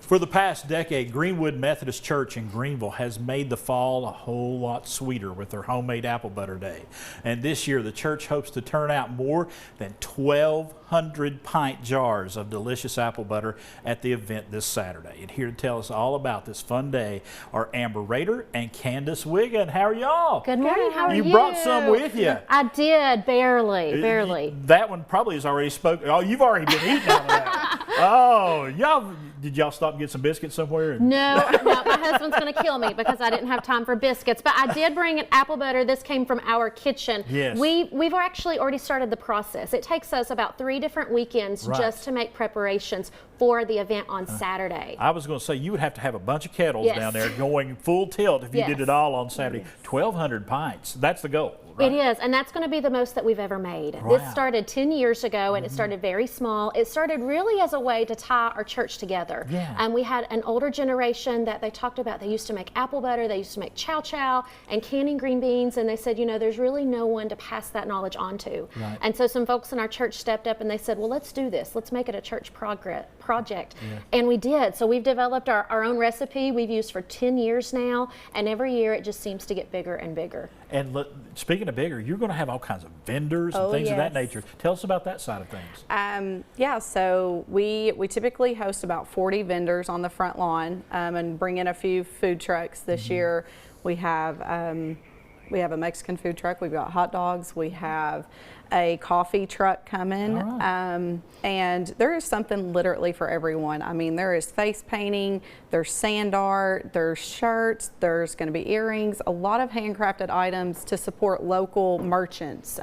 For the past decade, Greenwood Methodist Church in Greeneville has made the fall a whole lot sweeter with their homemade apple butter day. And this year, the church hopes to turn out more than 1,200 pint jars of delicious apple butter at the event this Saturday. And here to tell us all about this fun day are Rader and Candace Wiggin. How are y'all? Good morning. How are you? You brought some with you. I did, barely. That one probably has already spoken. Oh, you've already been eating out of that. Oh, did y'all stop and get some biscuits somewhere? No, my husband's going to kill me because I didn't have time for biscuits. But I did bring an apple butter. This came from our kitchen. Yes. We've actually already started the process. It takes us about 3 different weekends just to make preparations for the event on Saturday. I was going to say, you would have to have a bunch of kettles Yes. down there going full tilt if you Yes. did it all on Saturday. 1,200 pints. That's the goal. Right? It is, and that's going to be the most that we've ever made. Wow. This started 10 years ago, and it started very small. It started really as a way to tie our church together. Yeah. And we had an older generation that they talked about. They used to make apple butter, they used to make chow chow and canning green beans, and they said, you know, there's really no one to pass that knowledge on to. Right. And so some folks in our church stepped up and they said, well, let's do this. Let's make it a church project. Yeah. And we did. So we've developed our own recipe we've used for 10 years now, and every year it just seems to get bigger and bigger. And look, speaking of bigger, you're going to have all kinds of vendors and things of that nature. Tell us about that side of things. Yeah, so we typically host about 40 vendors on the front lawn and bring in a few food trucks. This year we have a Mexican food truck, we've got hot dogs, we have a coffee truck coming, right. And there is something literally for everyone. I mean, there is face painting, there's sand art, there's shirts, there's going to be earrings, a lot of handcrafted items to support local merchants,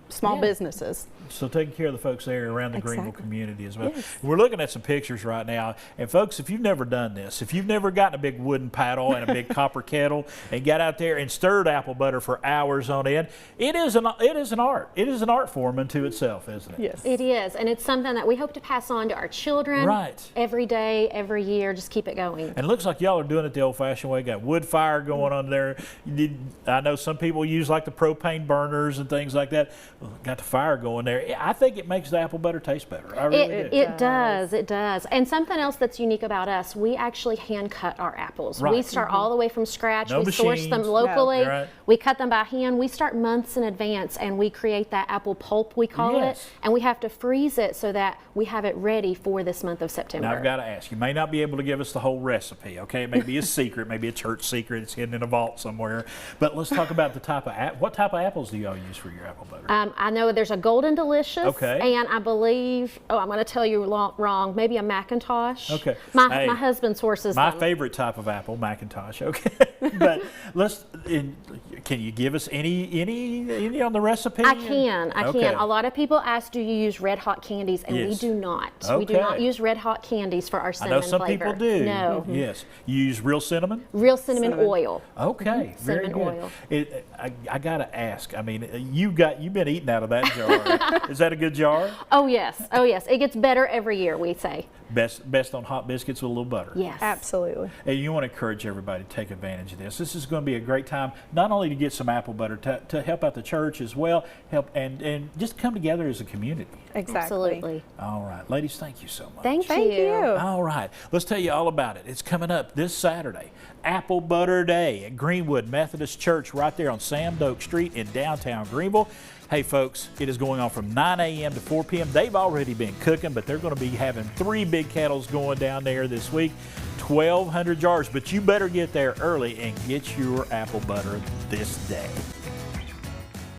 small businesses. So taking care of the folks there around the Greenville community as well. Yes. We're looking at some pictures right now, and folks, if you've never done this, if you've never gotten a big wooden paddle and a big copper kettle and got out there and stirred apple butter for hours on end, it is an art. It is an art form unto itself, isn't it? Yes, it is, and it's something that we hope to pass on to our children. Right. Every day, every year, just keep it going. And it looks like y'all are doing it the old-fashioned way. Got wood fire going on there. I know some people use like the propane burners and things like that. Got the fire going there. I think it makes the apple butter taste better. I really do. It does. And something else that's unique about us, we actually hand cut our apples. Right. We start all the way from scratch. No we source them machines. locally. No. Right. We cut them by hand. We start months in advance, and we create that apple pulp, we call it, and we have to freeze it so that we have it ready for this month of September. Now I've got to ask, you may not be able to give us the whole recipe, okay? It may be a secret, maybe a church secret. It's hidden in a vault somewhere. But let's talk about the type of what type of apples do y'all use for your apple butter? I know there's a Golden Delicious, okay. And I believe, I'm going to tell you wrong, maybe a Macintosh. Okay. My husband sources my them. favorite type of apple, Macintosh. Okay. But can you give us any on the recipe? I can. A lot of people ask, do you use red hot candies? And we do not. Okay. We do not use red hot candies for our cinnamon flavor. I know some people do. No. Yes. You use real cinnamon? Real cinnamon oil. Okay. Very cinnamon good. oil. I got to ask. I mean, you've been eating out of that jar. Is that a good jar? Oh yes. It gets better every year, we say. Best on hot biscuits with a little butter. Yes. Absolutely. And you want to encourage everybody to take advantage of this. This is going to be a great time, not only to get some apple butter, to help out the church as well, and just come together as a community. Exactly. Absolutely. All right. Ladies, thank you so much. Thank you. All right. Let's tell you all about it. It's coming up this Saturday, Apple Butter Day at Greenwood Methodist Church right there on Sam Doak Street in downtown Greenville. Hey folks, it is going on from 9 a.m. to 4 p.m. They've already been cooking, but they're going to be having 3 big kettles going down there this week, 1,200 jars. But you better get there early and get your apple butter this day.